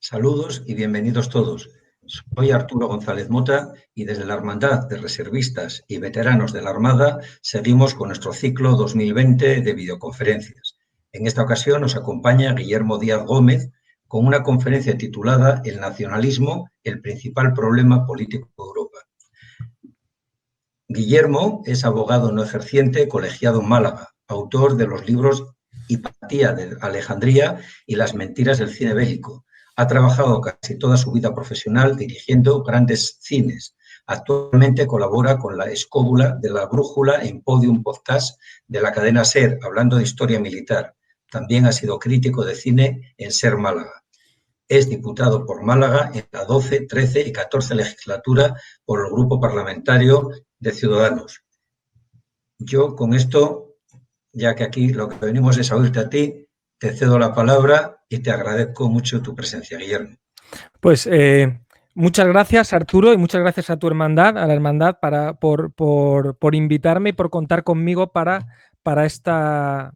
Saludos y bienvenidos todos. Soy Arturo González Mota y desde la Hermandad de Reservistas y Veteranos de la Armada seguimos con nuestro ciclo 2020 de videoconferencias. En esta ocasión nos acompaña Guillermo Díaz Gómez con una conferencia titulada El nacionalismo, el principal problema político de Europa. Guillermo es abogado no ejerciente, colegiado en Málaga, autor de los libros Hipatía de Alejandría y Las mentiras del cine bélico. Ha trabajado casi toda su vida profesional dirigiendo grandes cines. Actualmente colabora con la Escóbula de la Brújula en Podium Podcast de la cadena SER, hablando de historia militar. También ha sido crítico de cine en SER Málaga. Es diputado por Málaga en la 12, 13 y 14 legislatura por el Grupo Parlamentario de Ciudadanos. Yo con esto, ya que aquí lo que venimos es a oírte a ti, te cedo la palabra y te agradezco mucho tu presencia, Guillermo. Pues muchas gracias, Arturo, y muchas gracias a tu hermandad, a la hermandad, por invitarme y por contar conmigo para esta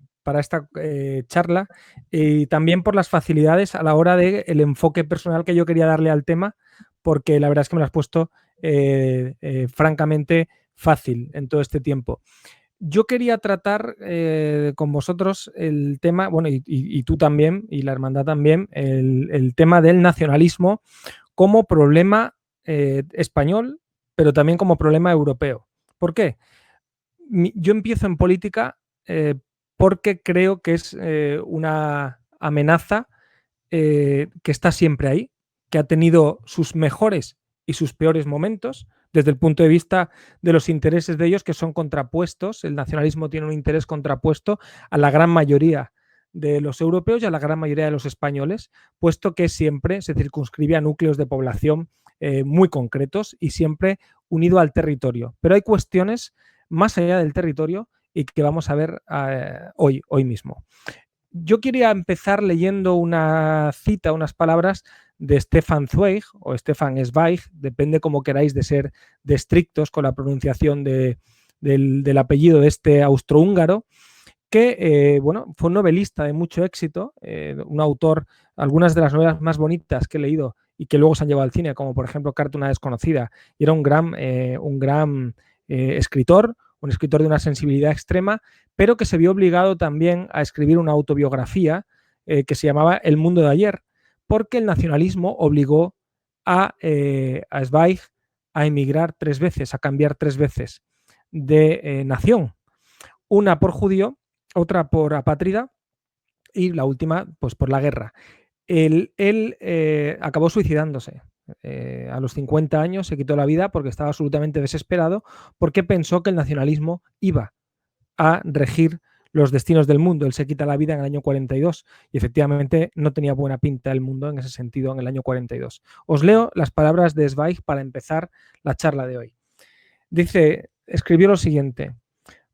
charla, y también por las facilidades a la hora del enfoque personal que yo quería darle al tema, porque la verdad es que me lo has puesto francamente fácil en todo este tiempo. Yo quería tratar con vosotros el tema, bueno, y tú también, y la hermandad también, el tema del nacionalismo como problema español, pero también como problema europeo. ¿Por qué? Yo empiezo en política porque creo que es una amenaza que está siempre ahí, que ha tenido sus mejores y sus peores momentos, desde el punto de vista de los intereses de ellos, que son contrapuestos. El nacionalismo tiene un interés contrapuesto a la gran mayoría de los europeos y a la gran mayoría de los españoles, puesto que siempre se circunscribe a núcleos de población muy concretos y siempre unido al territorio. Pero hay cuestiones más allá del territorio y que vamos a ver hoy mismo. Yo quería empezar leyendo una cita, unas palabras de Stefan Zweig o Stefan Zweig, depende como queráis de ser de estrictos con la pronunciación del apellido de este austrohúngaro, que fue un novelista de mucho éxito, un autor, algunas de las novelas más bonitas que he leído y que luego se han llevado al cine, como por ejemplo Carta a una desconocida, y era un gran escritor, un escritor de una sensibilidad extrema, pero que se vio obligado también a escribir una autobiografía que se llamaba El mundo de ayer, porque el nacionalismo obligó a Zweig a emigrar 3 veces, a cambiar 3 veces de nación. Una por judío, otra por apátrida y la última pues por la guerra. Él acabó suicidándose. A los 50 años se quitó la vida porque estaba absolutamente desesperado, porque pensó que el nacionalismo iba a regir los destinos del mundo. Él se quita la vida en el año 42 y efectivamente no tenía buena pinta el mundo en ese sentido en el año 42. Os leo las palabras de Zweig para empezar la charla de hoy. Escribió lo siguiente: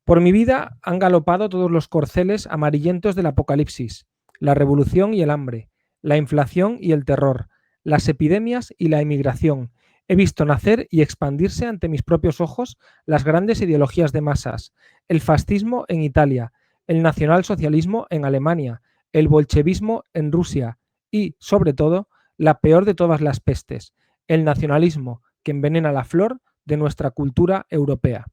por mi vida han galopado todos los corceles amarillentos del apocalipsis, la revolución y el hambre, la inflación y el terror, las epidemias y la emigración. He visto nacer y expandirse ante mis propios ojos las grandes ideologías de masas, el fascismo en Italia, el nacionalsocialismo en Alemania, el bolchevismo en Rusia y, sobre todo, la peor de todas las pestes, el nacionalismo que envenena la flor de nuestra cultura europea.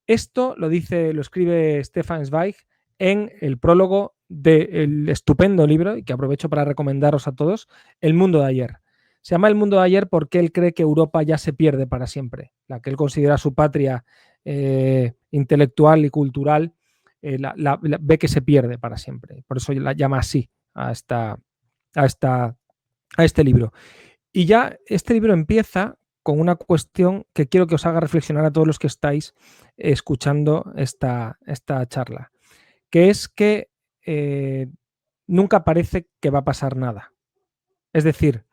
Esto lo escribe Stefan Zweig en el prólogo del estupendo libro, y que aprovecho para recomendaros a todos, El mundo de ayer. Se llama El mundo de ayer porque él cree que Europa ya se pierde para siempre. La que él considera su patria intelectual y cultural, ve que se pierde para siempre. Por eso la llama así a este libro. Y ya este libro empieza con una cuestión que quiero que os haga reflexionar a todos los que estáis escuchando esta charla, que es que nunca parece que va a pasar nada. Es decir,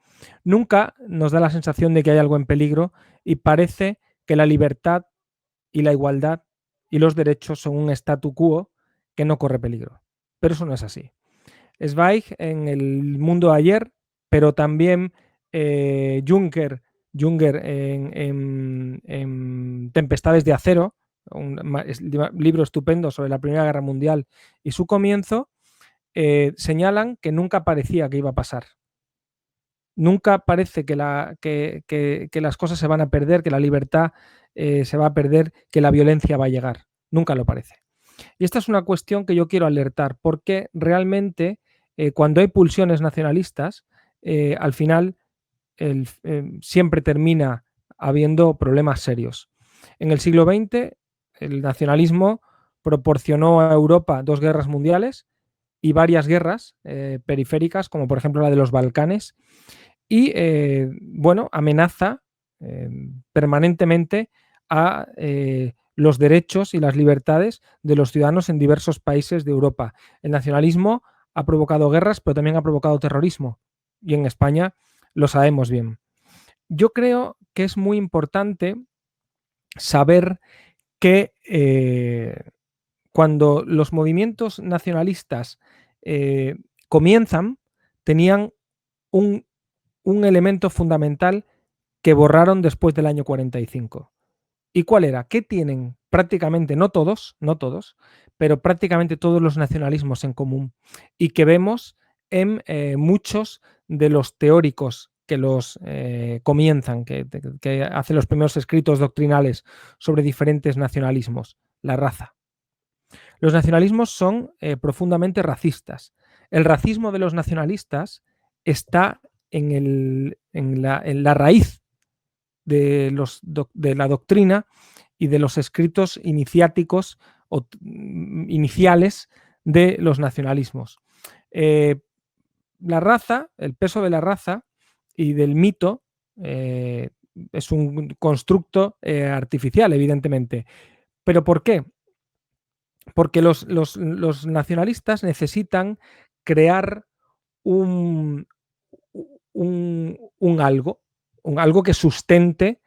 nunca nos da la sensación de que hay algo en peligro y parece que la libertad y la igualdad y los derechos son un statu quo que no corre peligro. Pero eso no es así. Zweig en El mundo de ayer, pero también Junger en Tempestades de acero, un libro estupendo sobre la Primera Guerra Mundial y su comienzo, señalan que nunca parecía que iba a pasar. Nunca parece que las cosas se van a perder, que la libertad se va a perder, que la violencia va a llegar. Nunca lo parece. Y esta es una cuestión que yo quiero alertar, porque realmente cuando hay pulsiones nacionalistas, al final siempre termina habiendo problemas serios. En el siglo XX, el nacionalismo proporcionó a Europa 2 guerras mundiales y varias guerras periféricas, como por ejemplo la de los Balcanes, y bueno, amenaza permanentemente a los derechos y las libertades de los ciudadanos en diversos países de Europa. El nacionalismo ha provocado guerras, pero también ha provocado terrorismo. Y en España lo sabemos bien. Yo creo que es muy importante saber que cuando los movimientos nacionalistas comienzan, tenían un elemento fundamental que borraron después del año 45. ¿Y cuál era? ¿Qué tienen prácticamente, no todos, pero prácticamente todos los nacionalismos en común? Y que vemos en muchos de los teóricos que los comienzan, que hacen los primeros escritos doctrinales sobre diferentes nacionalismos. La raza. Los nacionalismos son profundamente racistas. El racismo de los nacionalistas está en la raíz de la doctrina y de los escritos iniciáticos o iniciales de los nacionalismos. La raza, el peso de la raza y del mito es un constructo artificial, evidentemente. ¿Pero por qué? Porque los nacionalistas necesitan crear un algo que sustente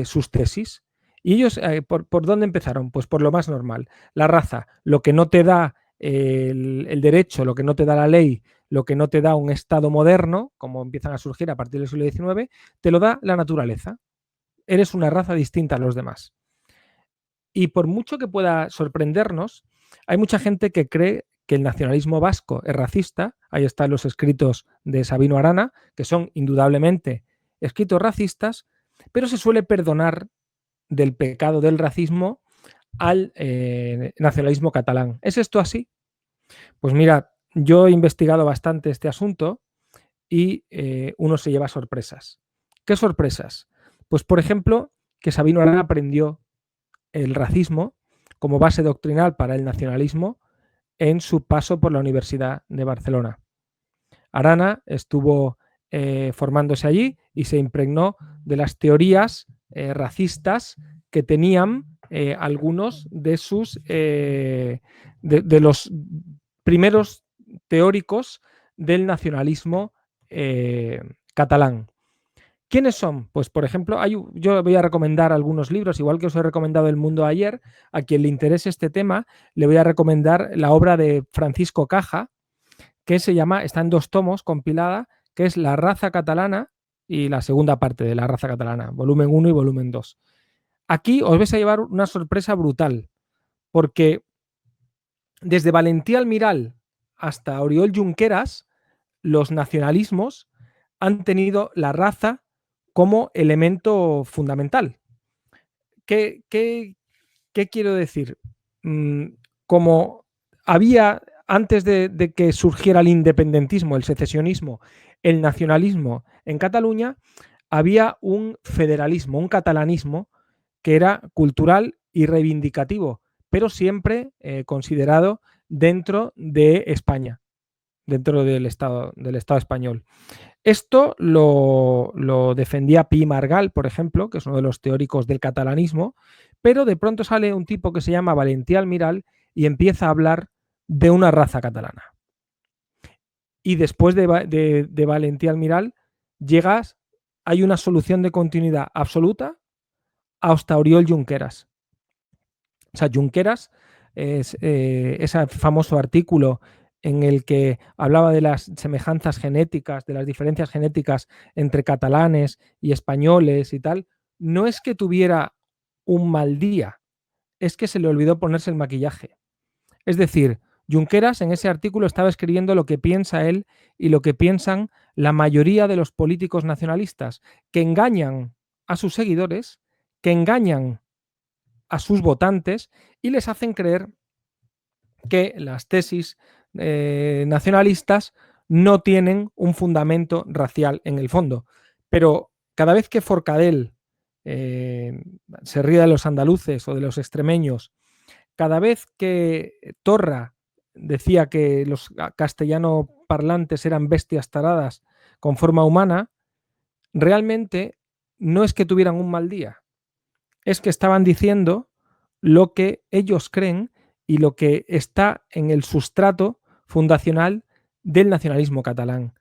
sus tesis. ¿Y ellos por dónde empezaron? Pues por lo más normal. La raza, lo que no te da el derecho, lo que no te da la ley, lo que no te da un Estado moderno, como empiezan a surgir a partir del siglo XIX, te lo da la naturaleza. Eres una raza distinta a los demás. Y por mucho que pueda sorprendernos, hay mucha gente que cree que el nacionalismo vasco es racista. Ahí están los escritos de Sabino Arana, que son indudablemente escritos racistas, pero se suele perdonar del pecado del racismo al nacionalismo catalán. ¿Es esto así? Pues mira, yo he investigado bastante este asunto y uno se lleva sorpresas. ¿Qué sorpresas? Pues por ejemplo, que Sabino Arana aprendió el racismo como base doctrinal para el nacionalismo en su paso por la Universidad de Barcelona. Arana estuvo formándose allí y se impregnó de las teorías racistas que tenían algunos de sus de los primeros teóricos del nacionalismo catalán. ¿Quiénes son? Pues, por ejemplo, yo voy a recomendar algunos libros, igual que os he recomendado El Mundo ayer. A quien le interese este tema, le voy a recomendar la obra de Francisco Caja, que está en 2 tomos, compilada, que es La raza catalana y la segunda parte de La raza catalana, volumen 1 y volumen 2. Aquí os vais a llevar una sorpresa brutal, porque desde Valentí Almiral hasta Oriol Junqueras, los nacionalismos han tenido la raza como elemento fundamental. ¿Qué quiero decir? Como había, antes de que surgiera el independentismo, el secesionismo, el nacionalismo en Cataluña, había un federalismo, un catalanismo que era cultural y reivindicativo, pero siempre considerado dentro de España, dentro del Estado español. Esto lo defendía Pi Margall, por ejemplo, que es uno de los teóricos del catalanismo, pero de pronto sale un tipo que se llama Valentí Almiral y empieza a hablar de una raza catalana. Y después de Valentí Almiral hay una solución de continuidad absoluta hasta Oriol Junqueras. O sea, Junqueras es ese famoso artículo en el que hablaba de las semejanzas genéticas, de las diferencias genéticas entre catalanes y españoles y tal, no es que tuviera un mal día, es que se le olvidó ponerse el maquillaje. Es decir, Junqueras en ese artículo estaba escribiendo lo que piensa él y lo que piensan la mayoría de los políticos nacionalistas, que engañan a sus seguidores, que engañan a sus votantes y les hacen creer que las tesis nacionalistas no tienen un fundamento racial en el fondo. Pero cada vez que Forcadell se ríe de los andaluces o de los extremeños, cada vez que Torra decía que los castellano parlantes eran bestias taradas con forma humana, realmente no es que tuvieran un mal día, es que estaban diciendo lo que ellos creen y lo que está en el sustrato fundacional del nacionalismo catalán,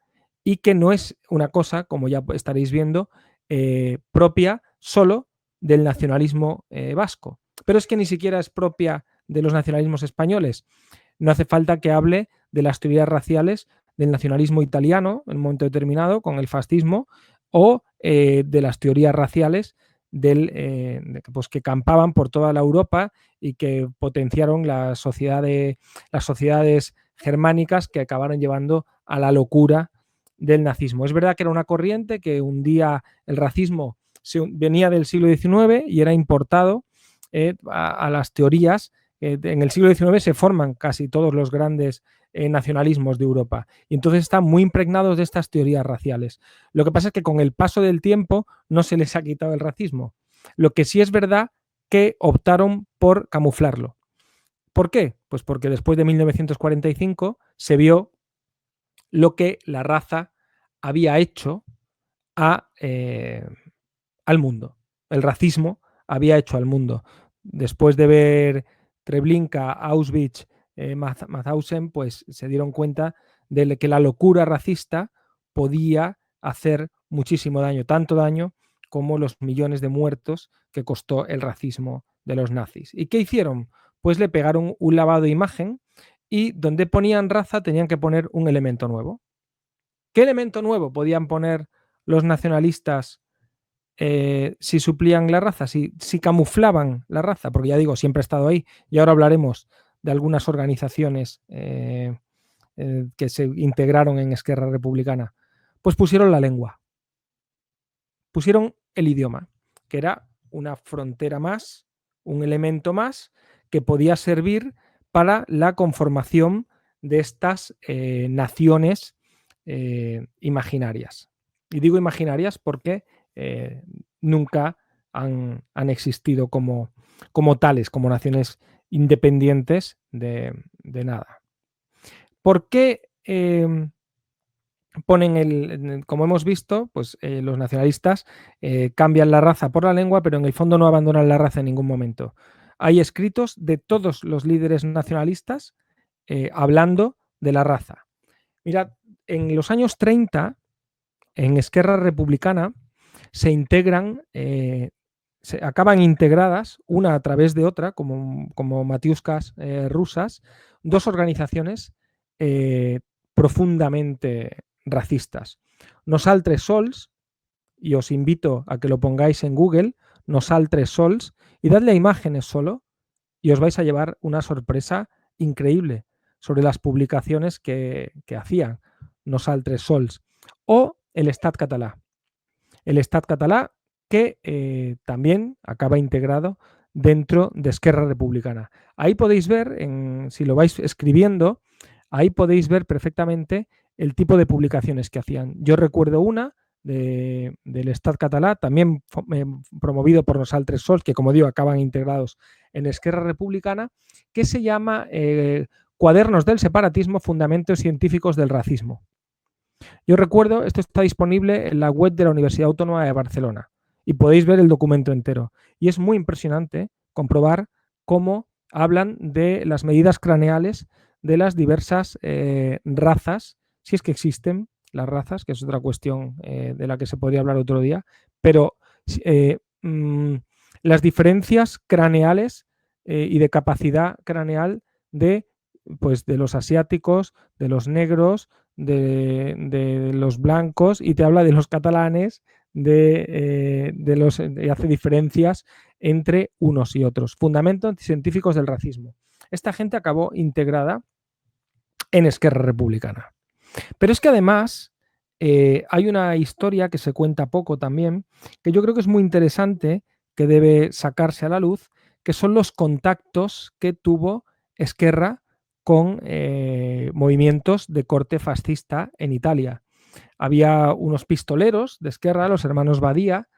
y que no es una cosa, como ya estaréis viendo, propia solo del nacionalismo vasco. Pero es que ni siquiera es propia de los nacionalismos españoles. No hace falta que hable de las teorías raciales del nacionalismo italiano en un momento determinado con el fascismo, o de las teorías raciales pues que campaban por toda la Europa y que potenciaron las sociedades germánicas que acabaron llevando a la locura del nazismo. Es verdad que era una corriente que hundía el racismo, venía del siglo XIX y era importado a las teorías. En el siglo XIX se forman casi todos los grandes nacionalismos de Europa, y entonces están muy impregnados de estas teorías raciales. Lo que pasa es que con el paso del tiempo no se les ha quitado el racismo. Lo que sí es verdad que optaron por camuflarlo. ¿Por qué? Pues porque después de 1945 se vio lo que la raza había hecho al mundo. El racismo había hecho al mundo. Después de ver Treblinka, Auschwitz, Mauthausen, pues se dieron cuenta de que la locura racista podía hacer muchísimo daño, tanto daño como los millones de muertos que costó el racismo de los nazis. ¿Y qué hicieron? Pues le pegaron un lavado de imagen, y donde ponían raza tenían que poner un elemento nuevo. ¿Qué elemento nuevo podían poner los nacionalistas si suplían la raza, si camuflaban la raza? Porque ya digo, siempre ha estado ahí, y ahora hablaremos de algunas organizaciones que se integraron en Esquerra Republicana. Pues pusieron la lengua, pusieron el idioma, que era una frontera más, un elemento más que podía servir para la conformación de estas naciones imaginarias. Y digo imaginarias porque nunca han existido como tales, como naciones independientes de nada. ¿Por qué ponen como hemos visto, pues los nacionalistas cambian la raza por la lengua, pero en el fondo no abandonan la raza en ningún momento? Hay escritos de todos los líderes nacionalistas hablando de la raza. Mirad, en los años 30, en Esquerra Republicana, se integran, se acaban integradas una a través de otra, como matiuscas rusas, dos organizaciones profundamente racistas. Nosaltres Sols, y os invito a que lo pongáis en Google, Nosaltres Sols, y dadle a imágenes solo, y os vais a llevar una sorpresa increíble sobre las publicaciones que hacían Nosaltres Sols. O el Estat Català. El Estat Català, que también acaba integrado dentro de Esquerra Republicana. Ahí podéis ver, si lo vais escribiendo, ahí podéis ver perfectamente el tipo de publicaciones que hacían. Yo recuerdo una del Estat Català, también promovido por Nosaltres Sols, que como digo acaban integrados en Esquerra Republicana, que se llama Cuadernos del separatismo, fundamentos científicos del racismo. Yo recuerdo, esto está disponible en la web de la Universidad Autónoma de Barcelona y podéis ver el documento entero. Y es muy impresionante comprobar cómo hablan de las medidas craneales de las diversas razas, si es que existen las razas, que es otra cuestión de la que se podría hablar otro día, pero las diferencias craneales y de capacidad craneal de los asiáticos, de los negros, de los blancos, y te habla de los catalanes, y hace diferencias entre unos y otros. Fundamentos científicos del racismo. Esta gente acabó integrada en Esquerra Republicana. Pero es que además hay una historia que se cuenta poco también, que yo creo que es muy interesante, que debe sacarse a la luz, que son los contactos que tuvo Esquerra con movimientos de corte fascista en Italia. Había unos pistoleros de Esquerra, los hermanos Badía,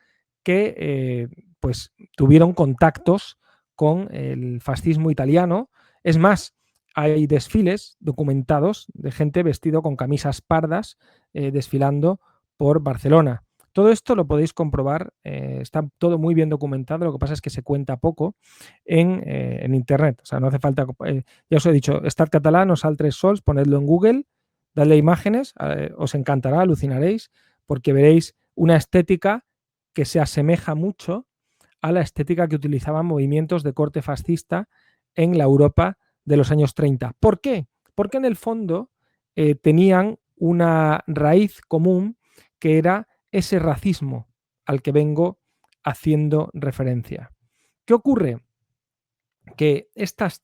que pues tuvieron contactos con el fascismo italiano. Es más, hay desfiles documentados de gente vestido con camisas pardas desfilando por Barcelona. Todo esto lo podéis comprobar, está todo muy bien documentado, lo que pasa es que se cuenta poco en Internet. O sea, no hace falta, ya os he dicho, Estat catalán o Sal Tres Sols, ponedlo en Google, dadle imágenes, os encantará, alucinaréis, porque veréis una estética que se asemeja mucho a la estética que utilizaban movimientos de corte fascista en la Europa de los años 30. ¿Por qué? Porque en el fondo tenían una raíz común que era ese racismo al que vengo haciendo referencia. ¿Qué ocurre? Que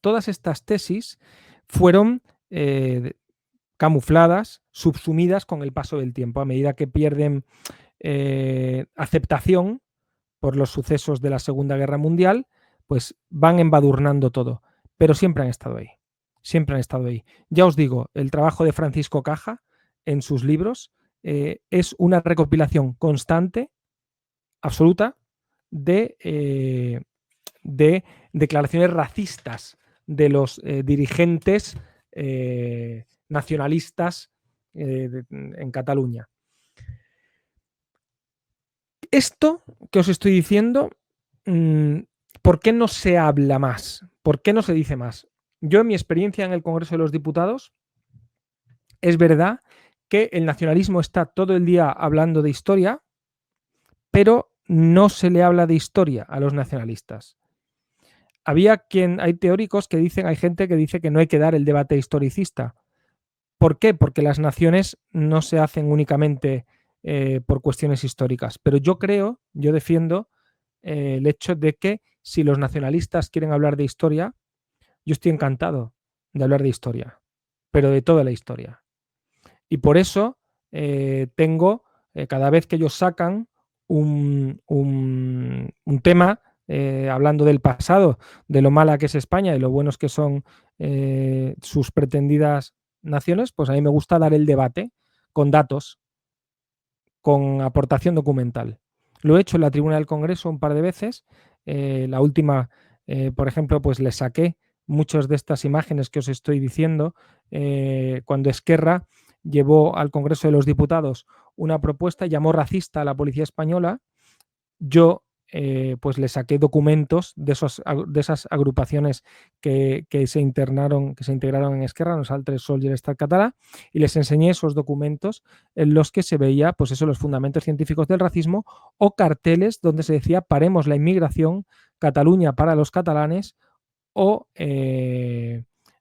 todas estas tesis fueron camufladas, subsumidas con el paso del tiempo. A medida que pierden aceptación por los sucesos de la Segunda Guerra Mundial, pues van embadurnando todo, pero siempre han estado ahí, siempre han estado ahí. Ya os digo, el trabajo de Francisco Caja en sus libros es una recopilación constante, absoluta, de declaraciones racistas de los dirigentes nacionalistas en Cataluña. Esto que os estoy diciendo, ¿por qué no se habla más? ¿Por qué no se dice más? Yo, en mi experiencia en el Congreso de los Diputados, es verdad que el nacionalismo está todo el día hablando de historia, pero no se le habla de historia a los nacionalistas. Hay teóricos que dicen, hay gente que dice que no hay que dar el debate historicista. ¿Por qué? Porque las naciones no se hacen únicamente por cuestiones históricas. Pero yo defiendo el hecho de que si los nacionalistas quieren hablar de historia, yo estoy encantado de hablar de historia, pero de toda la historia. Y por eso tengo, cada vez que ellos sacan un tema hablando del pasado, de lo mala que es España y lo buenos que son sus pretendidas naciones, pues a mí me gusta dar el debate con datos, con aportación documental. Lo he hecho en la tribuna del Congreso un par de veces. La última, por ejemplo, pues le saqué muchas de estas imágenes que os estoy diciendo cuando Esquerra llevó al Congreso de los Diputados una propuesta, llamó racista a la policía española. Yo pues le saqué documentos de esas agrupaciones que se integraron en Esquerra, no Altres Sol y el Estat Català, y les enseñé esos documentos en los que se veía, pues eso, los fundamentos científicos del racismo, o carteles donde se decía paremos la inmigración, Cataluña para los catalanes, o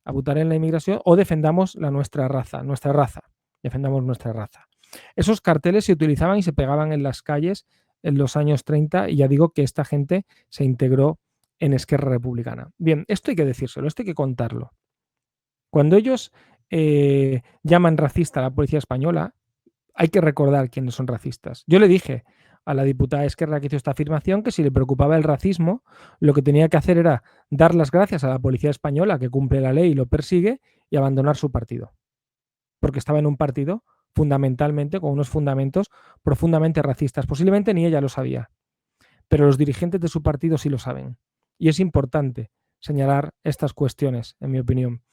abutar en la inmigración, o defendamos nuestra raza, defendamos nuestra raza. Esos carteles se utilizaban y se pegaban en las calles en los años 30, y ya digo que esta gente se integró en Esquerra Republicana. Bien, esto hay que decírselo, esto hay que contarlo. Cuando ellos llaman racista a la policía española, hay que recordar quiénes son racistas. Yo le dije a la diputada Esquerra que hizo esta afirmación que si le preocupaba el racismo, lo que tenía que hacer era dar las gracias a la policía española que cumple la ley y lo persigue, y abandonar su partido. Porque estaba en un partido fundamentalmente con unos fundamentos profundamente racistas. Posiblemente ni ella lo sabía, pero los dirigentes de su partido sí lo saben. Y es importante señalar estas cuestiones, en mi opinión.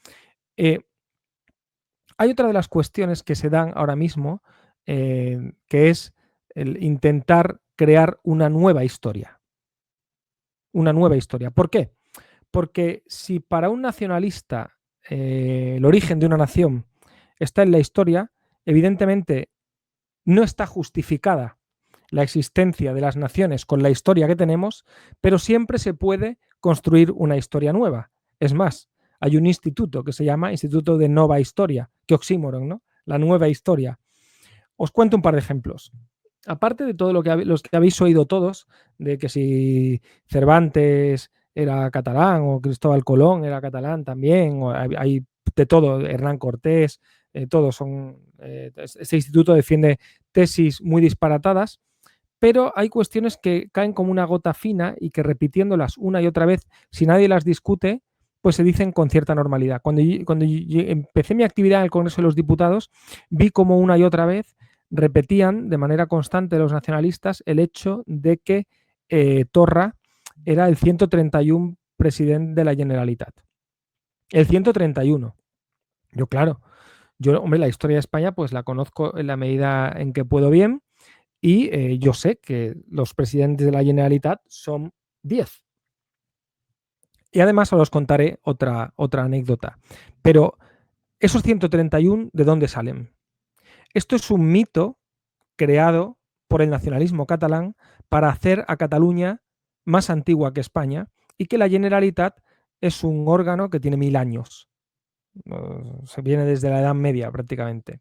Hay otra de las cuestiones que se dan ahora mismo, que es el intentar crear una nueva historia. Una nueva historia. ¿Por qué? Porque si para un nacionalista el origen de una nación está en la historia, evidentemente no está justificada la existencia de las naciones con la historia que tenemos, pero siempre se puede construir una historia nueva. Es más, hay un instituto que se llama Instituto de Nova Historia, que oxímoron, ¿no? La nueva historia. Os cuento un par de ejemplos. Aparte de todo los que habéis oído todos, de que si Cervantes era catalán o Cristóbal Colón era catalán también, o hay de todo, Hernán Cortés, todos son, este instituto defiende tesis muy disparatadas, pero hay cuestiones que caen como una gota fina y que repitiéndolas una y otra vez, si nadie las discute, pues se dicen con cierta normalidad. Cuando yo empecé mi actividad en el Congreso de los Diputados, vi como una y otra vez repetían de manera constante los nacionalistas el hecho de que Torra era el 131 presidente de la Generalitat. El 131. Yo, claro, hombre, la historia de España pues la conozco en la medida en que puedo bien y yo sé que los presidentes de la Generalitat son 10. Y además os contaré otra anécdota. Pero esos 131, ¿de dónde salen? Esto es un mito creado por el nacionalismo catalán para hacer a Cataluña más antigua que España y que la Generalitat es un órgano que tiene 1000 años. Se viene desde la Edad Media prácticamente.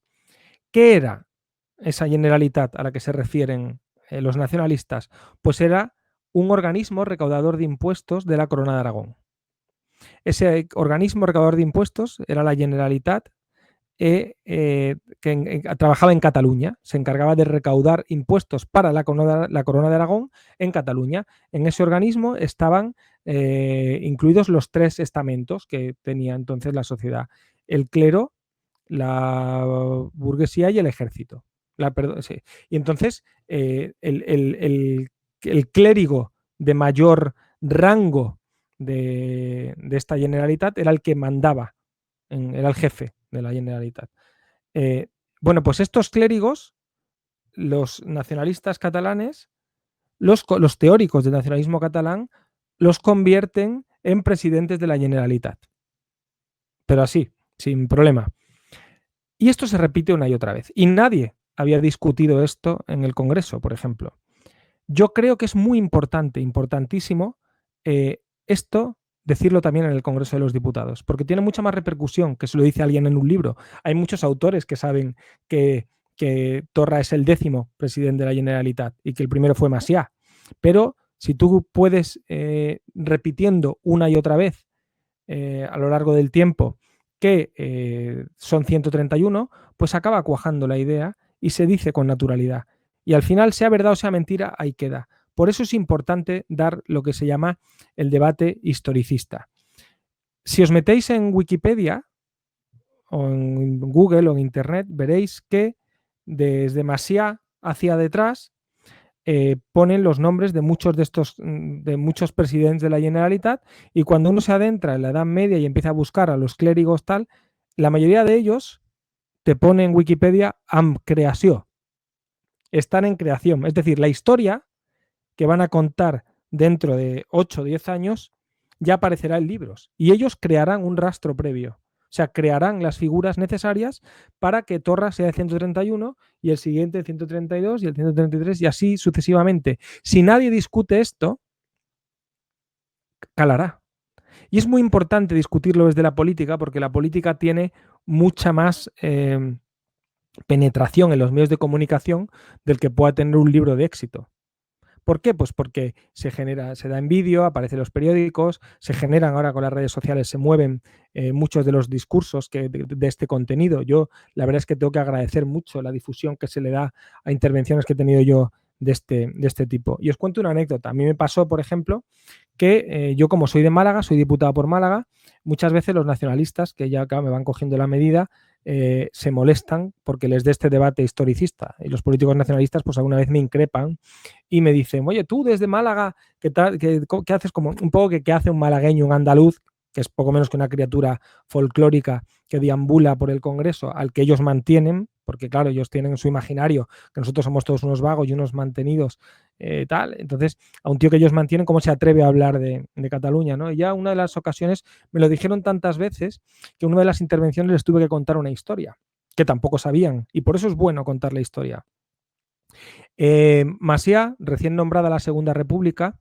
¿Qué era esa Generalitat a la que se refieren los nacionalistas? Pues era un organismo recaudador de impuestos de la Corona de Aragón. Ese organismo recaudador de impuestos era la Generalitat, que trabajaba en Cataluña, se encargaba de recaudar impuestos para la Corona de Aragón en Cataluña. En ese organismo estaban incluidos los 3 estamentos que tenía entonces la sociedad: el clero, la burguesía y el ejército. Sí. Y entonces el clérigo de mayor rango de esta Generalitat era el que mandaba, era el jefe de la Generalitat. Bueno, pues estos clérigos, los nacionalistas catalanes, los teóricos del nacionalismo catalán, los convierten en presidentes de la Generalitat. Pero así, sin problema. Y esto se repite una y otra vez. Y nadie había discutido esto en el Congreso, por ejemplo. Yo creo que es muy importante, importantísimo, esto decirlo también en el Congreso de los Diputados, porque tiene mucha más repercusión que se lo dice alguien en un libro. Hay muchos autores que saben que Torra es el 10º presidente de la Generalitat y que el primero fue Macià. Pero si tú puedes, repitiendo una y otra vez a lo largo del tiempo que son 131, pues acaba cuajando la idea y se dice con naturalidad. Y al final, sea verdad o sea mentira, ahí queda. Por eso es importante dar lo que se llama el debate historicista. Si os metéis en Wikipedia o en Google o en Internet, veréis que desde Macià hacia detrás ponen los nombres de muchos presidentes de la Generalitat, y cuando uno se adentra en la Edad Media y empieza a buscar a los clérigos tal, la mayoría de ellos te pone en Wikipedia amb creació. Están en creación. Es decir, la historia que van a contar dentro de 8 o 10 años ya aparecerá en libros y ellos crearán un rastro previo. O sea, crearán las figuras necesarias para que Torra sea el 131 y el siguiente el 132 y el 133 y así sucesivamente. Si nadie discute esto, calará. Y es muy importante discutirlo desde la política porque la política tiene mucha más penetración en los medios de comunicación del que pueda tener un libro de éxito. ¿Por qué? Pues porque se da en vídeo, aparecen los periódicos, se generan ahora con las redes sociales, se mueven muchos de los discursos de este contenido. Yo la verdad es que tengo que agradecer mucho la difusión que se le da a intervenciones que he tenido yo de este tipo. Y os cuento una anécdota. A mí me pasó, por ejemplo, que yo, como soy de Málaga, soy diputado por Málaga, muchas veces los nacionalistas, que ya me van cogiendo la medida, se molestan porque les dé este debate historicista. Y los políticos nacionalistas pues alguna vez me increpan y me dicen: oye, tú desde Málaga, ¿qué haces? Como un poco que hace un malagueño, un andaluz, que es poco menos que una criatura folclórica que deambula por el Congreso, al que ellos mantienen, porque claro, ellos tienen en su imaginario que nosotros somos todos unos vagos y unos mantenidos, tal. Entonces, a un tío que ellos mantienen, ¿cómo se atreve a hablar de Cataluña, ¿no? Y ya una de las ocasiones me lo dijeron tantas veces que en una de las intervenciones les tuve que contar una historia, que tampoco sabían, y por eso es bueno contar la historia. Macià, recién nombrada la Segunda República,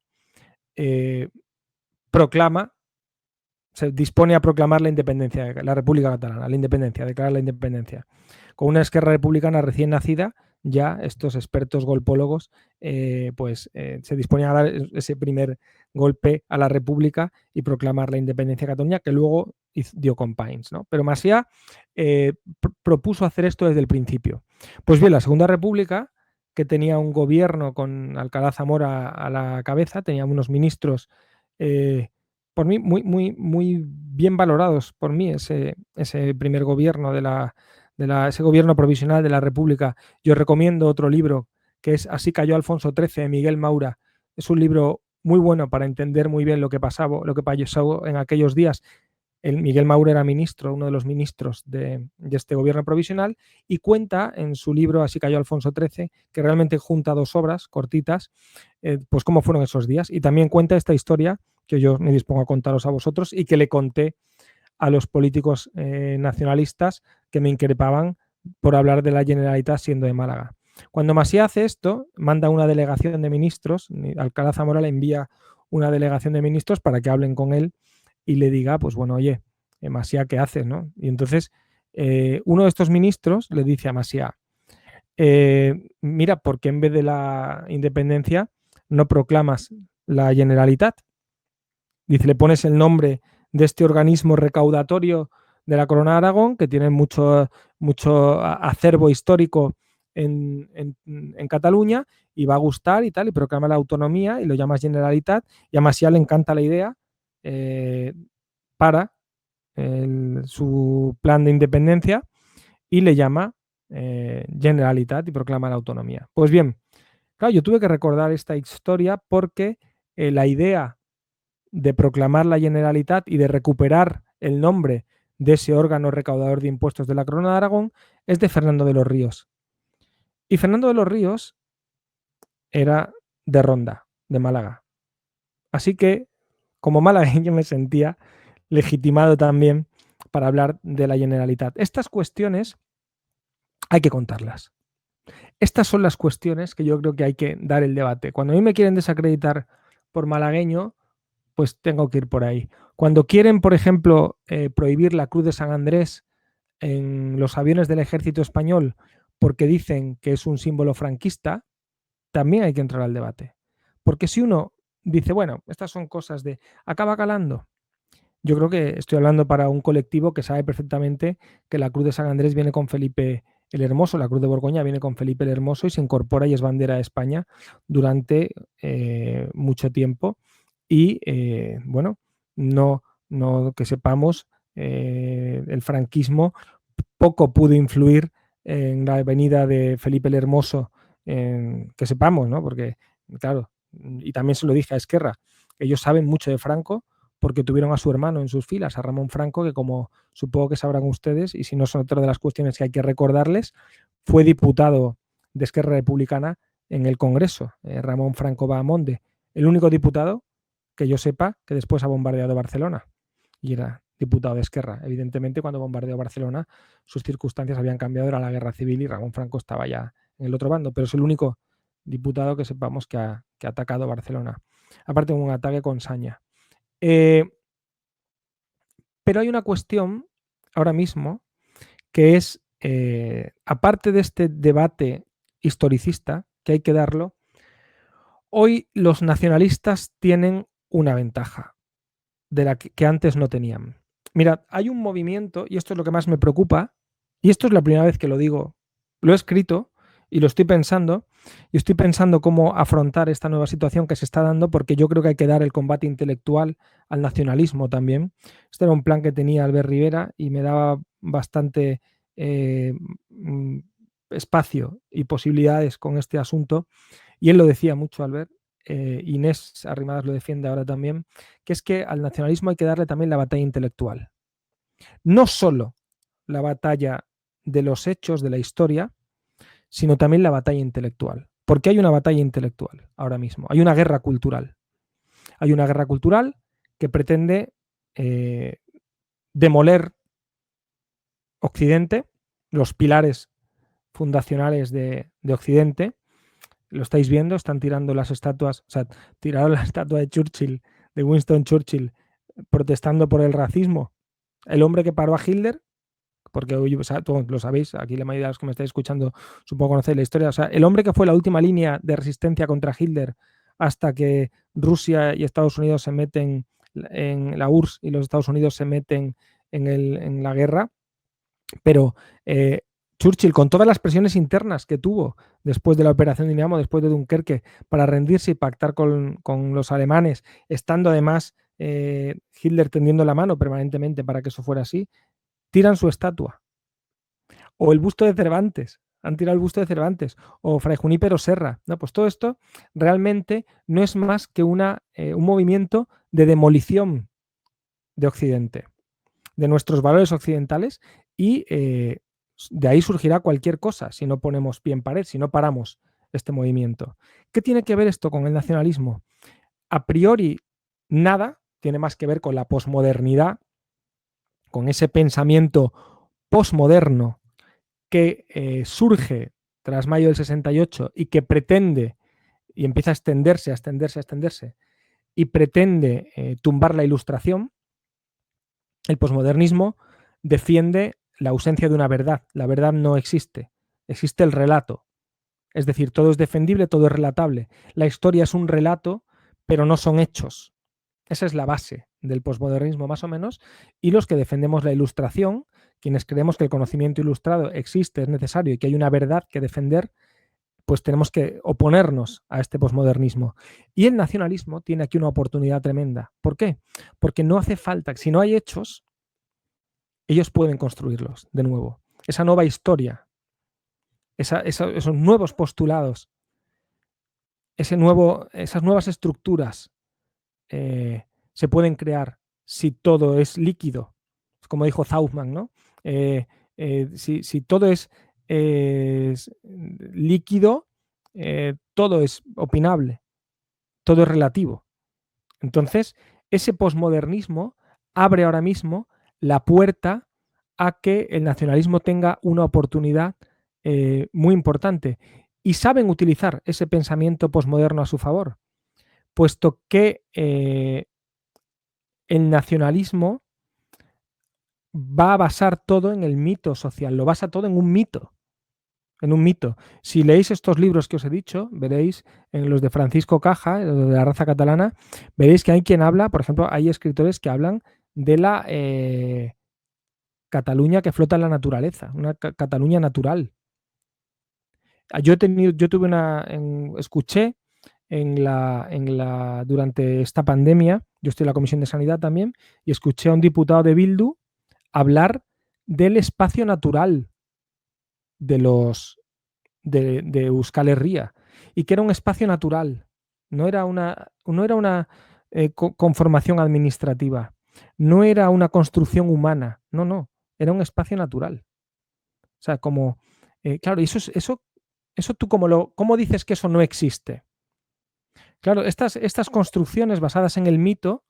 se dispone a proclamar la independencia, la República Catalana, la independencia, declarar la independencia. Con una Esquerra Republicana recién nacida, ya estos expertos golpólogos se disponían a dar ese primer golpe a la República y proclamar la independencia de Cataluña, que luego dio con Paynes, ¿no? Pero Macià propuso hacer esto desde el principio. Pues bien, la Segunda República, que tenía un gobierno con Alcalá Zamora a la cabeza, tenía unos ministros por mí muy bien valorados por mí, ese primer gobierno ese gobierno provisional de la República. Yo recomiendo otro libro que es Así cayó Alfonso XIII, de Miguel Maura. Es un libro muy bueno para entender muy bien lo que pasó en aquellos días. Miguel Maura era ministro, uno de los ministros de este gobierno provisional, y cuenta en su libro Así cayó Alfonso XIII, que realmente junta dos obras cortitas, pues cómo fueron esos días. Y también cuenta esta historia que yo me dispongo a contaros a vosotros y que le conté a los políticos nacionalistas que me increpaban por hablar de la Generalitat siendo de Málaga. Cuando Macià hace esto, manda una delegación de ministros, Alcalá Zamora le envía una delegación de ministros para que hablen con él y le diga, pues bueno, oye, Macià, ¿qué haces? ¿No? Y entonces uno de estos ministros le dice a Macià, mira, ¿por qué en vez de la independencia no proclamas la Generalitat? Dice, le pones el nombre de este organismo recaudatorio de la Corona de Aragón, que tiene mucho acervo histórico en Cataluña, y va a gustar y tal, y proclama la autonomía y lo llamas Generalitat, y a Macià le encanta la idea para su plan de independencia y le llama Generalitat y proclama la autonomía. Pues bien, claro, yo tuve que recordar esta historia porque la idea de proclamar la Generalitat y de recuperar el nombre de ese órgano recaudador de impuestos de la Corona de Aragón es de Fernando de los Ríos. Y Fernando de los Ríos era de Ronda, de Málaga. Así que, como malagueño, me sentía legitimado también para hablar de la Generalitat. Estas cuestiones hay que contarlas. Estas son las cuestiones que yo creo que hay que dar el debate. Cuando a mí me quieren desacreditar por malagueño, pues tengo que ir por ahí. Cuando quieren, por ejemplo, prohibir la Cruz de San Andrés en los aviones del ejército español porque dicen que es un símbolo franquista, también hay que entrar al debate. Porque si uno dice, bueno, estas son cosas de acaba calando, yo creo que estoy hablando para un colectivo que sabe perfectamente que la Cruz de San Andrés viene con Felipe el Hermoso, la Cruz de Borgoña viene con Felipe el Hermoso y se incorpora y es bandera de España durante mucho tiempo. Y bueno, no que sepamos, el franquismo poco pudo influir en la venida de Felipe el Hermoso, que sepamos, ¿no? Porque, claro, y también se lo dije a Esquerra, ellos saben mucho de Franco porque tuvieron a su hermano en sus filas, a Ramón Franco, que como supongo que sabrán ustedes, y si no son otra de las cuestiones que hay que recordarles, fue diputado de Esquerra Republicana en el Congreso, Ramón Franco Bahamonde, el único diputado que yo sepa que después ha bombardeado Barcelona y era diputado de Esquerra. Evidentemente, cuando bombardeó Barcelona, sus circunstancias habían cambiado, era la guerra civil y Ramón Franco estaba ya en el otro bando, pero es el único diputado que sepamos que ha atacado Barcelona. Aparte de un ataque con saña. Pero hay una cuestión ahora mismo que es, aparte de este debate historicista, que hay que darlo, hoy los nacionalistas tienen una ventaja de la que antes no tenían. Mirad, hay un movimiento, y esto es lo que más me preocupa, y esto es la primera vez que lo digo, lo he escrito y lo estoy pensando, y estoy pensando cómo afrontar esta nueva situación que se está dando, porque yo creo que hay que dar el combate intelectual al nacionalismo también. Este era un plan que tenía Albert Rivera y me daba bastante espacio y posibilidades con este asunto, y él lo decía mucho, Albert, Inés Arrimadas lo defiende ahora también, que es que al nacionalismo hay que darle también la batalla intelectual. No solo la batalla de los hechos de la historia, sino también la batalla intelectual. Porque hay una batalla intelectual ahora mismo, hay una guerra cultural. Hay una guerra cultural que pretende demoler Occidente, los pilares fundacionales de Occidente. Lo estáis viendo, están tirando las estatuas, o sea, tiraron la estatua de Churchill, de Winston Churchill, protestando por el racismo. El hombre que paró a Hitler porque o sea, todos lo sabéis, aquí la mayoría de los que me estáis escuchando supongo conocéis la historia. O sea, el hombre que fue la última línea de resistencia contra Hitler hasta que Rusia y Estados Unidos se meten en la URSS y los Estados Unidos se meten en la guerra, pero Churchill, con todas las presiones internas que tuvo después de la operación Dinamo, después de Dunkerque, para rendirse y pactar con los alemanes, estando además Hitler tendiendo la mano permanentemente para que eso fuera así, tiran su estatua. O el busto de Cervantes, han tirado el busto de Cervantes, o Fray Junípero Serra. No, pues todo esto realmente no es más que un movimiento de demolición de Occidente, de nuestros valores occidentales, y de ahí surgirá cualquier cosa si no ponemos pie en pared, si no paramos este movimiento. ¿Qué tiene que ver esto con el nacionalismo? A priori, nada, tiene más que ver con la posmodernidad, con ese pensamiento posmoderno que surge tras mayo del 68 y que pretende, y empieza a extenderse, y pretende tumbar la Ilustración. El posmodernismo defiende la ausencia de una verdad. La verdad no existe. Existe el relato. Es decir, todo es defendible, todo es relatable. La historia es un relato, pero no son hechos. Esa es la base del posmodernismo, más o menos. Y los que defendemos la Ilustración, quienes creemos que el conocimiento ilustrado existe, es necesario y que hay una verdad que defender, pues tenemos que oponernos a este posmodernismo. Y el nacionalismo tiene aquí una oportunidad tremenda. ¿Por qué? Porque no hace falta, si no hay hechos, ellos pueden construirlos de nuevo. Esa nueva historia, esos nuevos postulados, esas nuevas estructuras se pueden crear si todo es líquido. Como dijo Zaumann, ¿no? Si todo es líquido, todo es opinable, todo es relativo. Entonces, ese posmodernismo abre ahora mismo la puerta a que el nacionalismo tenga una oportunidad muy importante. Y saben utilizar ese pensamiento posmoderno a su favor, puesto que el nacionalismo va a basar todo en el mito social, lo basa todo en un mito. Si leéis estos libros que os he dicho, veréis en los de Francisco Caja, de la raza catalana, veréis que hay quien habla, por ejemplo, hay escritores que hablan de la Cataluña que flota en la naturaleza, una Cataluña natural. Escuché durante esta pandemia, yo estoy en la Comisión de Sanidad también, y escuché a un diputado de Bildu hablar del espacio natural de Euskal Herria, y que era un espacio natural, no era una conformación administrativa, no era una construcción humana, no, era un espacio natural. O sea, como, claro, eso tú ¿cómo dices que eso no existe? Claro, estas construcciones basadas en el mito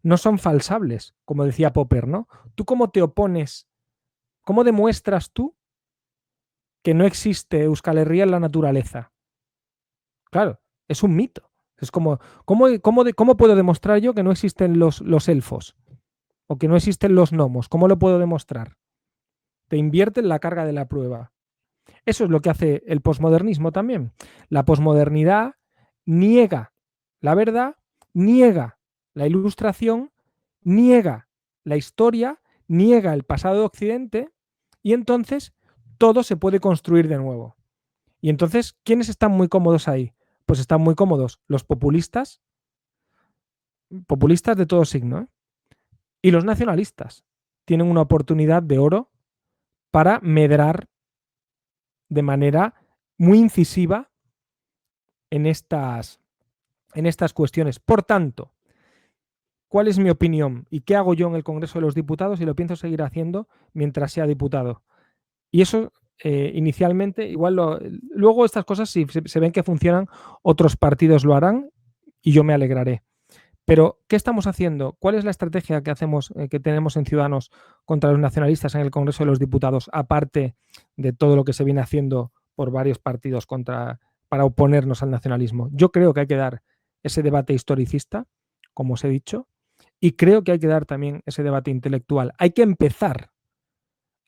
no son falsables, como decía Popper, ¿no? ¿Tú cómo te opones? ¿Cómo demuestras tú que no existe Euskal Herria en la naturaleza? Claro, es un mito. Es como, ¿cómo puedo demostrar yo que no existen los elfos? O que no existen los gnomos. ¿Cómo lo puedo demostrar? Te invierten la carga de la prueba. Eso es lo que hace el posmodernismo también. La posmodernidad niega la verdad, niega la Ilustración, niega la historia, niega el pasado de Occidente, y entonces todo se puede construir de nuevo. Y entonces, ¿quiénes están muy cómodos ahí? Pues están muy cómodos los populistas de todo signo, ¿eh? Y los nacionalistas. Tienen una oportunidad de oro para medrar de manera muy incisiva en estas cuestiones. Por tanto, ¿cuál es mi opinión y qué hago yo en el Congreso de los Diputados? Y lo pienso seguir haciendo mientras sea diputado. Y eso inicialmente, luego estas cosas, si se ven que funcionan, otros partidos lo harán y yo me alegraré. Pero, ¿qué estamos haciendo? ¿Cuál es la estrategia que tenemos en Ciudadanos contra los nacionalistas en el Congreso de los Diputados, aparte de todo lo que se viene haciendo por varios partidos para oponernos al nacionalismo? Yo creo que hay que dar ese debate historicista, como os he dicho, y creo que hay que dar también ese debate intelectual. Hay que empezar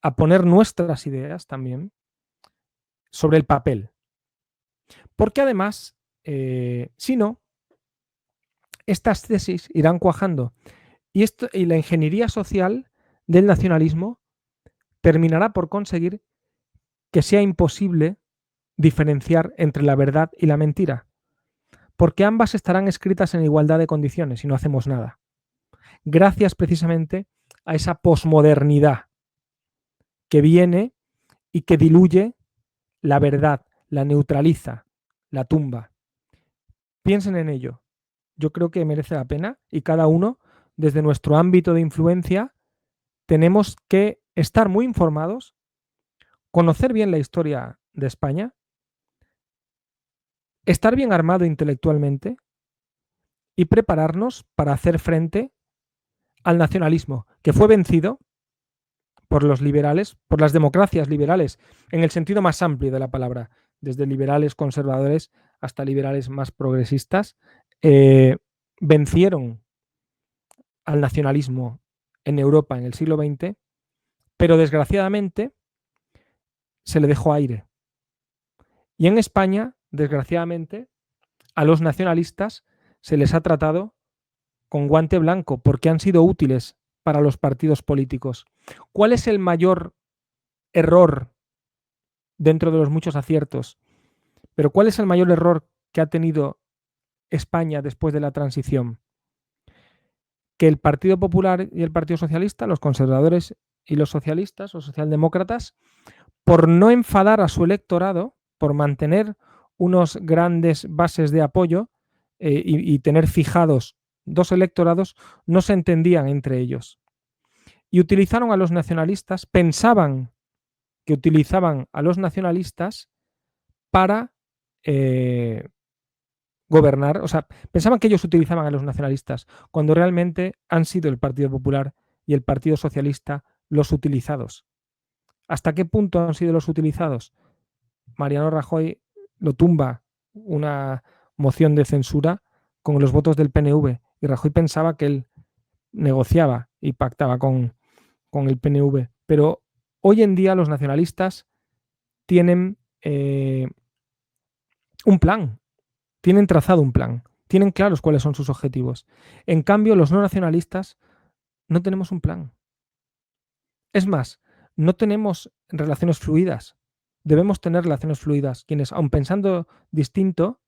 a poner nuestras ideas también sobre el papel. Porque además, si no, estas tesis irán cuajando y la ingeniería social del nacionalismo terminará por conseguir que sea imposible diferenciar entre la verdad y la mentira, porque ambas estarán escritas en igualdad de condiciones y no hacemos nada. Gracias precisamente a esa posmodernidad que viene y que diluye la verdad, la neutraliza, la tumba. Piensen en ello. Yo creo que merece la pena y cada uno, desde nuestro ámbito de influencia, tenemos que estar muy informados, conocer bien la historia de España, estar bien armado intelectualmente y prepararnos para hacer frente al nacionalismo, que fue vencido por los liberales, por las democracias liberales, en el sentido más amplio de la palabra, desde liberales conservadores hasta liberales más progresistas, vencieron al nacionalismo en Europa en el siglo XX, pero desgraciadamente se le dejó aire. Y en España, desgraciadamente, a los nacionalistas se les ha tratado con guante blanco porque han sido útiles para los partidos políticos. ¿Cuál es el mayor error dentro de los muchos aciertos? Pero ¿cuál es el mayor error que ha tenido España después de la transición? Que el Partido Popular y el Partido Socialista, los conservadores y los socialistas o socialdemócratas, por no enfadar a su electorado, por mantener unos grandes bases de apoyo y tener fijados dos electorados, no se entendían entre ellos. Y utilizaron a los nacionalistas, pensaban que utilizaban a los nacionalistas para gobernar, o sea, pensaban que ellos utilizaban a los nacionalistas, cuando realmente han sido el Partido Popular y el Partido Socialista los utilizados. ¿Hasta qué punto han sido los utilizados? Mariano Rajoy lo tumba una moción de censura con los votos del PNV y Rajoy pensaba que él negociaba y pactaba con el PNV. Pero hoy en día los nacionalistas tienen un plan, tienen trazado un plan, tienen claros cuáles son sus objetivos. En cambio, los no nacionalistas no tenemos un plan. Es más, no tenemos relaciones fluidas. Debemos tener relaciones fluidas. Quienes, aun pensando distinto,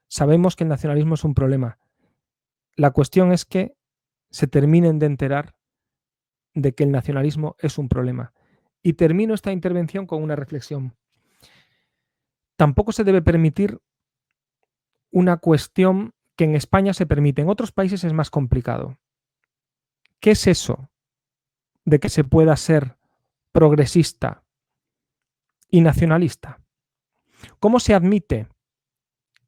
sabemos que el nacionalismo es un problema. La cuestión es que se terminen de enterar de que el nacionalismo es un problema. Y termino esta intervención con una reflexión. Tampoco se debe permitir una cuestión que en España se permite. En otros países es más complicado. ¿Qué es eso de que se pueda ser progresista y nacionalista? ¿Cómo se admite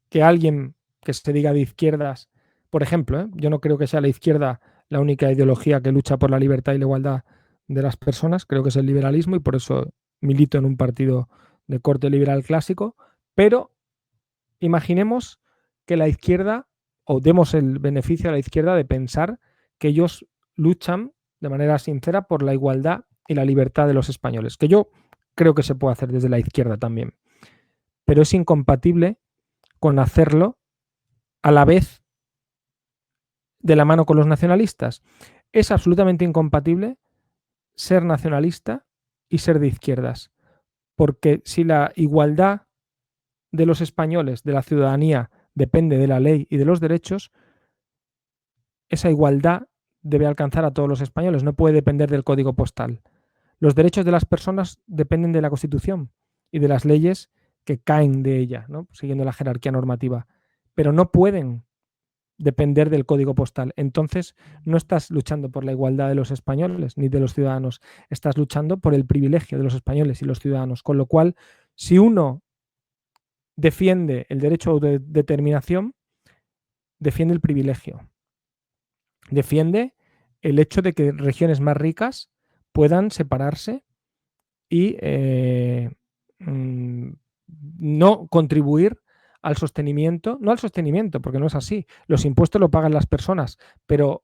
que alguien que se diga de izquierdas, por ejemplo, yo no creo que sea la izquierda la única ideología que lucha por la libertad y la igualdad de las personas, creo que es el liberalismo y por eso milito en un partido de corte liberal clásico, pero imaginemos que la izquierda, o demos el beneficio a la izquierda de pensar que ellos luchan de manera sincera por la igualdad y la libertad de los españoles, que yo creo que se puede hacer desde la izquierda también, pero es incompatible con hacerlo a la vez de la mano con los nacionalistas. Es absolutamente incompatible ser nacionalista y ser de izquierdas, porque si la igualdad de los españoles, de la ciudadanía, depende de la ley y de los derechos, esa igualdad debe alcanzar a todos los españoles, no puede depender del código postal. Los derechos de las personas dependen de la Constitución y de las leyes que caen de ella, ¿no? Siguiendo la jerarquía normativa, pero no pueden depender del código postal. Entonces, no estás luchando por la igualdad de los españoles ni de los ciudadanos, estás luchando por el privilegio de los españoles y los ciudadanos. Con lo cual, si uno defiende el derecho de determinación, defiende el privilegio. Defiende el hecho de que regiones más ricas puedan separarse y no contribuir al sostenimiento, no al sostenimiento, porque no es así, los impuestos lo pagan las personas, pero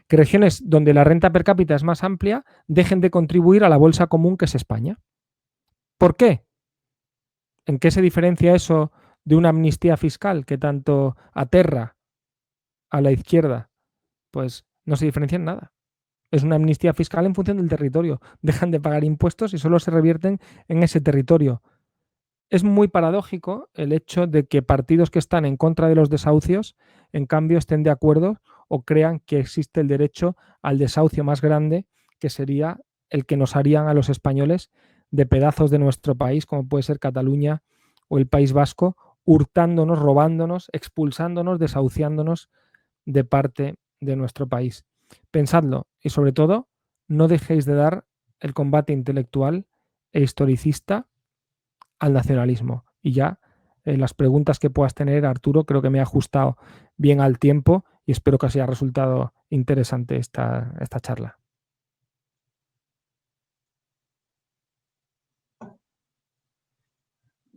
que regiones donde la renta per cápita es más amplia dejen de contribuir a la bolsa común que es España. ¿Por qué? ¿En qué se diferencia eso de una amnistía fiscal que tanto aterra a la izquierda? Pues no se diferencia en nada. Es una amnistía fiscal en función del territorio. Dejan de pagar impuestos y solo se revierten en ese territorio. Es muy paradójico el hecho de que partidos que están en contra de los desahucios, en cambio, estén de acuerdo o crean que existe el derecho al desahucio más grande, que sería el que nos harían a los españoles de pedazos de nuestro país, como puede ser Cataluña o el País Vasco, hurtándonos, robándonos, expulsándonos, desahuciándonos de parte de nuestro país. Pensadlo y, sobre todo, no dejéis de dar el combate intelectual e historicista al nacionalismo. Y ya las preguntas que puedas tener, Arturo, creo que me he ajustado bien al tiempo y espero que os haya resultado interesante esta charla.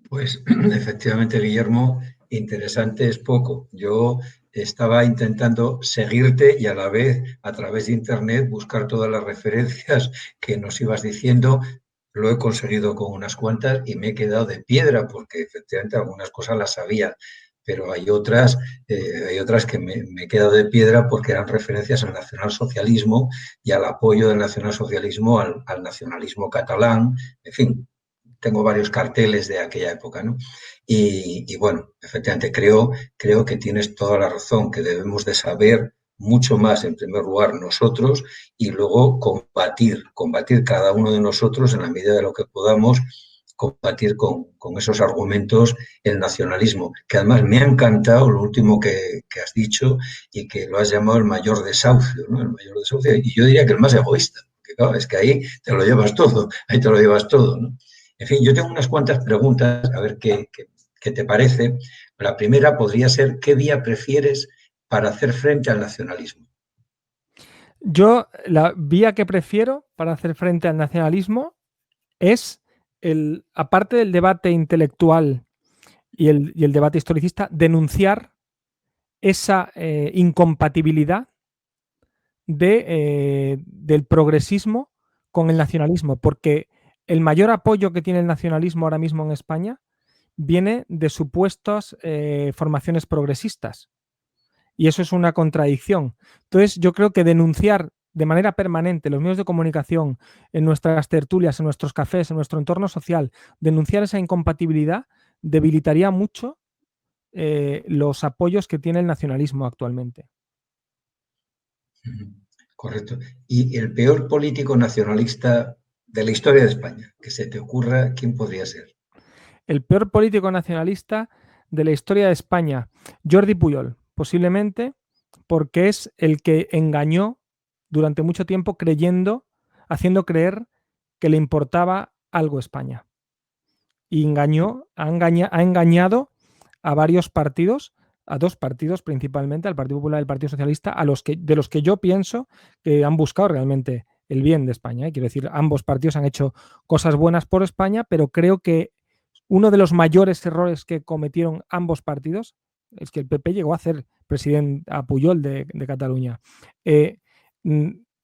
Pues efectivamente, Guillermo, interesante es poco. Yo estaba intentando seguirte y a la vez, a través de Internet, buscar todas las referencias que nos ibas diciendo. Lo he conseguido con unas cuantas y me he quedado de piedra porque efectivamente algunas cosas las sabía, pero hay otras que me he quedado de piedra porque eran referencias al nacionalsocialismo y al apoyo del nacionalsocialismo al nacionalismo catalán, en fin. Tengo varios carteles de aquella época, ¿no? Y bueno, efectivamente, creo que tienes toda la razón, que debemos de saber mucho más, en primer lugar, nosotros, y luego combatir cada uno de nosotros en la medida de lo que podamos, combatir con esos argumentos el nacionalismo, que además me ha encantado lo último que has dicho y que lo has llamado el mayor desahucio, ¿no? El mayor desahucio, y yo diría que el más egoísta, porque claro, es que ahí te lo llevas todo, ¿no? En fin, yo tengo unas cuantas preguntas, a ver qué te parece. La primera podría ser, ¿qué vía prefieres para hacer frente al nacionalismo? Yo, la vía que prefiero para hacer frente al nacionalismo es, aparte del debate intelectual y el debate historicista, denunciar esa incompatibilidad del progresismo con el nacionalismo, porque el mayor apoyo que tiene el nacionalismo ahora mismo en España viene de supuestas formaciones progresistas. Y eso es una contradicción. Entonces, yo creo que denunciar de manera permanente los medios de comunicación, en nuestras tertulias, en nuestros cafés, en nuestro entorno social, denunciar esa incompatibilidad debilitaría mucho los apoyos que tiene el nacionalismo actualmente. Correcto. ¿Y el peor político nacionalista de la historia de España? Que se te ocurra, ¿quién podría ser? El peor político nacionalista de la historia de España, Jordi Pujol, posiblemente porque es el que engañó durante mucho tiempo haciendo creer que le importaba algo España. Y ha engañado a varios partidos, a dos partidos principalmente, al Partido Popular y al Partido Socialista, de los que yo pienso que han buscado realmente el bien de España. Quiero decir, ambos partidos han hecho cosas buenas por España, pero creo que uno de los mayores errores que cometieron ambos partidos es que el PP llegó a hacer presidente a Pujol de Cataluña.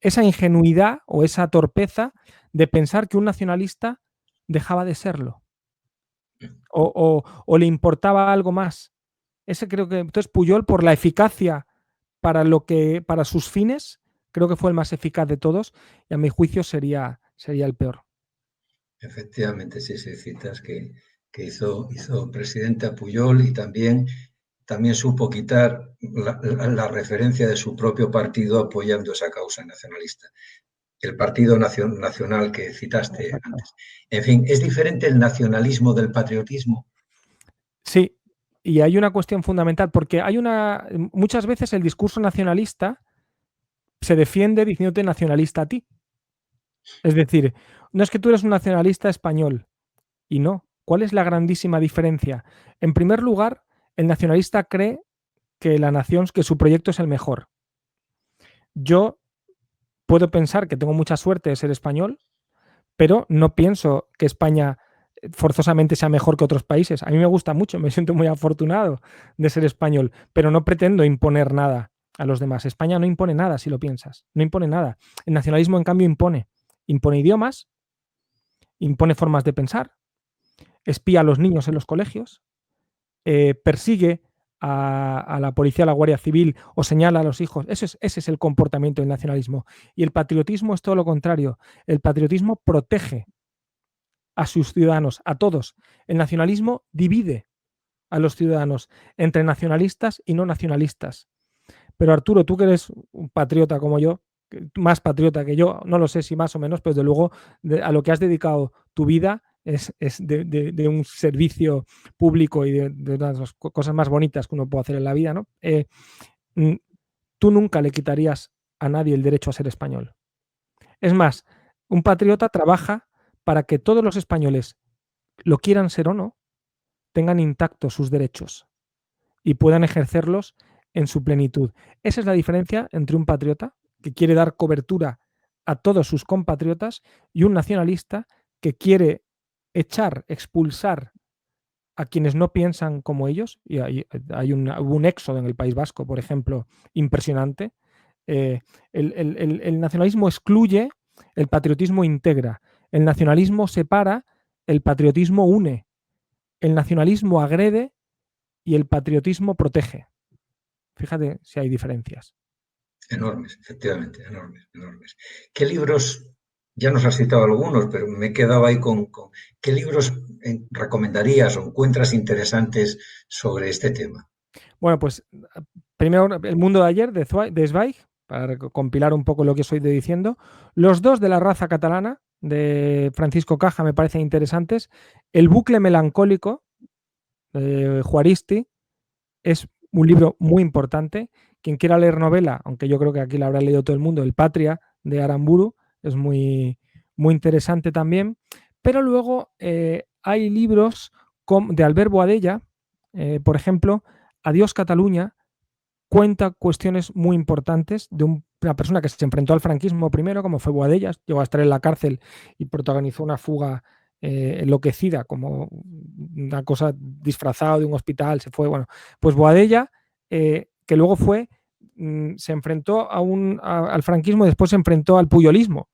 Esa ingenuidad o esa torpeza de pensar que un nacionalista dejaba de serlo o le importaba algo más. Ese creo que entonces Pujol, por la eficacia para sus fines, creo que fue el más eficaz de todos y a mi juicio sería el peor. Efectivamente, sí, citas que hizo presidente a Pujol y también supo quitar la referencia de su propio partido apoyando esa causa nacionalista. El Partido Nacional que citaste antes. En fin, ¿es diferente el nacionalismo del patriotismo? Sí, y hay una cuestión fundamental, porque muchas veces el discurso nacionalista se defiende diciéndote nacionalista a ti. Es decir, no es que tú eres un nacionalista español, y no. ¿Cuál es la grandísima diferencia? En primer lugar, el nacionalista cree que que su proyecto es el mejor. Yo puedo pensar que tengo mucha suerte de ser español, pero no pienso que España forzosamente sea mejor que otros países. A mí me gusta mucho, me siento muy afortunado de ser español, pero no pretendo imponer nada a los demás. España no impone nada, si lo piensas. No impone nada. El nacionalismo, en cambio, impone. Impone idiomas, impone formas de pensar, espía a los niños en los colegios, persigue a la policía, a la Guardia Civil o señala a los hijos. Ese es el comportamiento del nacionalismo. Y el patriotismo es todo lo contrario. El patriotismo protege a sus ciudadanos, a todos. El nacionalismo divide a los ciudadanos entre nacionalistas y no nacionalistas. Pero Arturo, tú que eres un patriota como yo, más patriota que yo, no lo sé si más o menos, pero desde luego a lo que has dedicado tu vida es de un servicio público y de una de las cosas más bonitas que uno puede hacer en la vida, ¿no? Tú nunca le quitarías a nadie el derecho a ser español. Es más, un patriota trabaja para que todos los españoles, lo quieran ser o no, tengan intactos sus derechos y puedan ejercerlos en su plenitud. Esa es la diferencia entre un patriota que quiere dar cobertura a todos sus compatriotas y un nacionalista que quiere echar, expulsar a quienes no piensan como ellos. Y hubo un éxodo en el País Vasco, por ejemplo, impresionante. El nacionalismo excluye, el patriotismo integra. El nacionalismo separa, el patriotismo une. El nacionalismo agrede y el patriotismo protege. Fíjate si hay diferencias. Enormes, efectivamente, enormes, enormes. ¿Qué libros, ya nos has citado algunos, pero me he quedado ahí con qué libros recomendarías o encuentras interesantes sobre este tema? Bueno, pues primero El mundo de ayer, de Zweig, para compilar un poco lo que estoy diciendo. Los dos de la raza catalana, de Francisco Caja, me parecen interesantes. El bucle melancólico, de Juaristi, es un libro muy importante. Quien quiera leer novela, aunque yo creo que aquí la habrá leído todo el mundo, El Patria, de Aramburu, es muy, muy interesante también. Pero luego hay libros de Albert Boadella, por ejemplo, Adiós Cataluña, cuenta cuestiones muy importantes de una persona que se enfrentó al franquismo primero, como fue Boadella, llegó a estar en la cárcel y protagonizó una fuga enloquecida, como una cosa disfrazada de un hospital, se fue, bueno, pues Boadella, que luego se enfrentó al franquismo y después se enfrentó al puyolismo.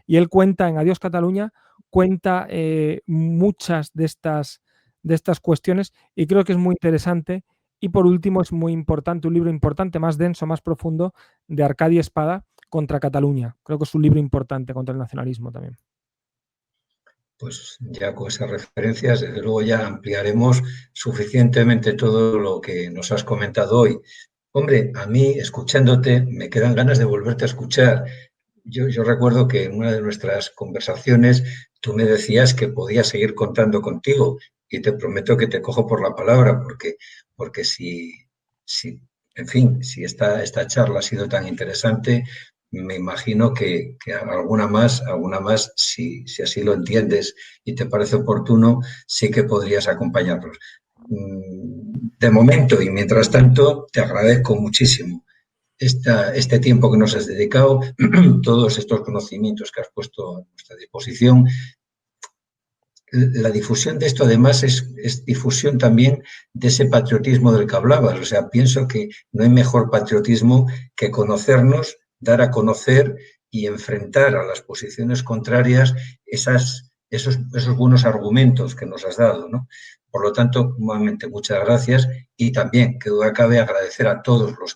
Y él cuenta en Adiós Cataluña, cuenta muchas de estas cuestiones y creo que es muy interesante. Y por último, es muy importante, un libro importante, más denso, más profundo, de Arcadi Espada, Contra Cataluña. Creo que es un libro importante contra el nacionalismo también. Pues ya con esas referencias, desde luego ya ampliaremos suficientemente todo lo que nos has comentado hoy. Hombre, a mí, escuchándote, me quedan ganas de volverte a escuchar. Yo recuerdo que en una de nuestras conversaciones tú me decías que podía seguir contando contigo y te prometo que te cojo por la palabra porque si en fin, si esta charla ha sido tan interesante, me imagino que alguna más, si así lo entiendes y te parece oportuno, sí que podrías acompañarnos. De momento y mientras tanto, te agradezco muchísimo este tiempo que nos has dedicado, todos estos conocimientos que has puesto a nuestra disposición. La difusión de esto, además, es difusión también de ese patriotismo del que hablabas. O sea, pienso que no hay mejor patriotismo que conocernos, dar a conocer y enfrentar a las posiciones contrarias esos buenos argumentos que nos has dado, ¿no? Por lo tanto, nuevamente, muchas gracias y también, que duda cabe, agradecer a todos los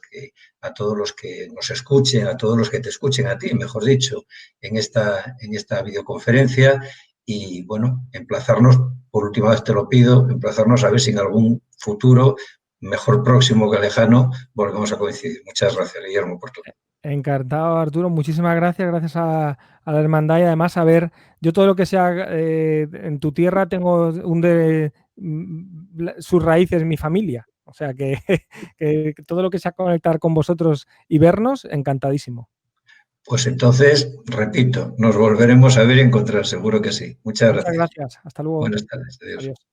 que nos escuchen, a todos los que te escuchen a ti, mejor dicho, en esta videoconferencia. Y, bueno, emplazarnos, por última vez te lo pido, emplazarnos a ver si en algún futuro, mejor próximo que lejano, volvemos a coincidir. Muchas gracias, Guillermo, por todo. Encantado, Arturo. Muchísimas gracias a la hermandad y además a ver, yo todo lo que sea en tu tierra tengo sus raíces, mi familia. O sea que todo lo que sea conectar con vosotros y vernos, encantadísimo. Pues entonces, repito, nos volveremos a ver y encontrar, seguro que sí. Muchas gracias. Muchas gracias. Hasta luego. Buenas tardes. Adiós. Adiós.